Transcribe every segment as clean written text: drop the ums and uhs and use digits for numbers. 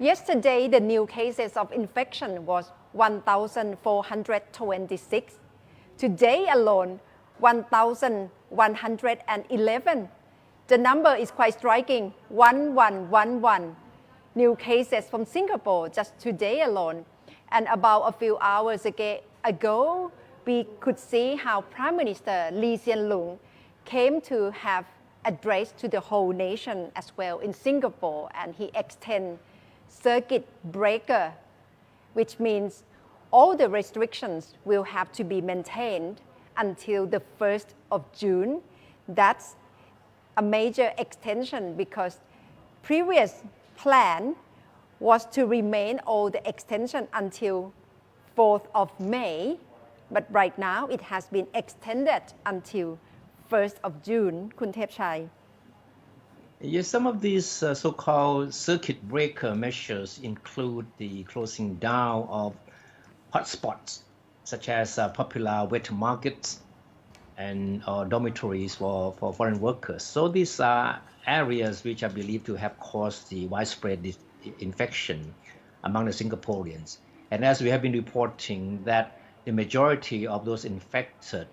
Yesterday, the new cases of infection was 1,426. Today alone, 1,111. The number is quite striking, 1111 new cases from Singapore just today alone. And about a few hours ago, we could see how Prime Minister Lee Hsien Loong came to have address to the whole nation as well in Singapore, and he extended circuit breaker, which means all the restrictions will have to be maintained until the 1st of June. That's a major extension because previous plan was to remain all the extension until 4th of May, but right now it has been extended until 1st of June. Kun Thepchai. Yes, some of these so-called circuit breaker measures include the closing down of hotspots, such as popular wet markets and dormitories for foreign workers. So these are areas which are believed to have caused the widespread infection among the Singaporeans. And as we have been reporting that the majority of those infected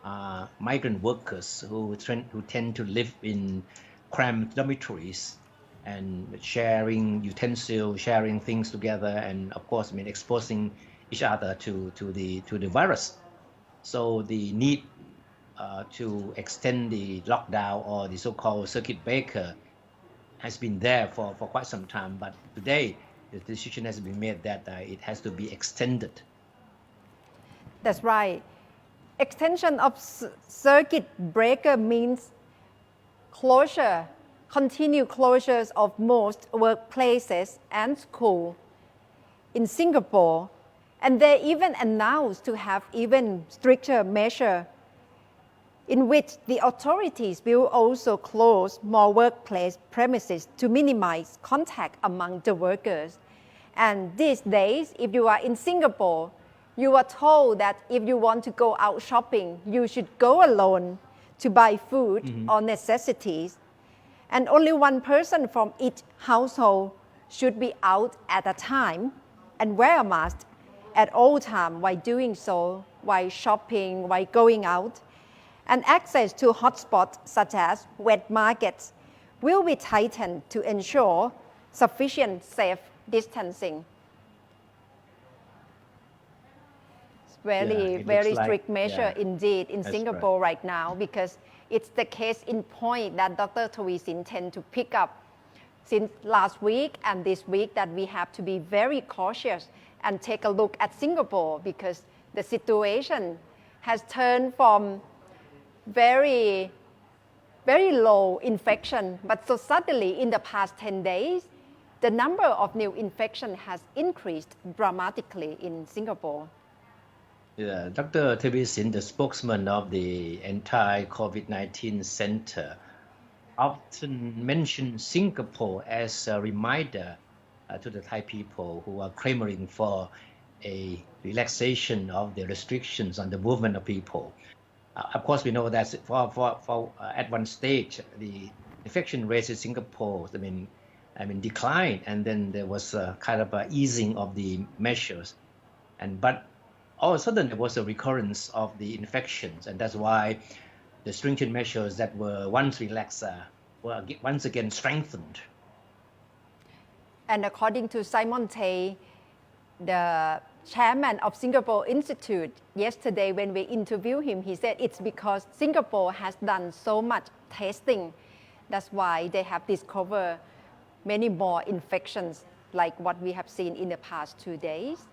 are migrant workers who tend to live in cramped dormitories and sharing utensils, sharing things together, and of course, exposing each other to the virus. So the need to extend the lockdown or the so-called circuit breaker has been there for quite some time. But today, the decision has been made that it has to be extended. That's right. Extension of circuit breaker means closure, continued closures of most workplaces and schools in Singapore. And they even announced to have even stricter measure in which the authorities will also close more workplace premises to minimize contact among the workers. And these days, if you are in Singapore, you are told that if you want to go out shopping, you should go alone to buy food or necessities. And only one person from each household should be out at a time and wear a mask at all times while doing so, while shopping, while going out. And access to hotspots such as wet markets will be tightened to ensure sufficient safe distancing. It's very strict measure indeed in Singapore right now, because it's the case in point that Dr. Taweesin tend to pick up since last week and this week, that we have to be very cautious and take a look at Singapore, because the situation has turned from very low infection, but so suddenly in the past 10 days, the number of new infection has increased dramatically in Singapore. Yeah, Dr. Taweesin, the spokesman of the anti-COVID-19 Center, often mentions Singapore as a reminder to the Thai people who are clamoring for a relaxation of the restrictions on the movement of people. Of course, we know that for at one stage, the infection rate in Singapore, declined, and then there was a kind of a easing of the measures, but all of a sudden there was a recurrence of the infections, and that's why the stringent measures that were once relaxed were once again strengthened. And according to Simon Tay, the chairman of Singapore Institute, yesterday when we interviewed him, he said it's because Singapore has done so much testing. That's why they have discovered many more infections like what we have seen in the past 2 days.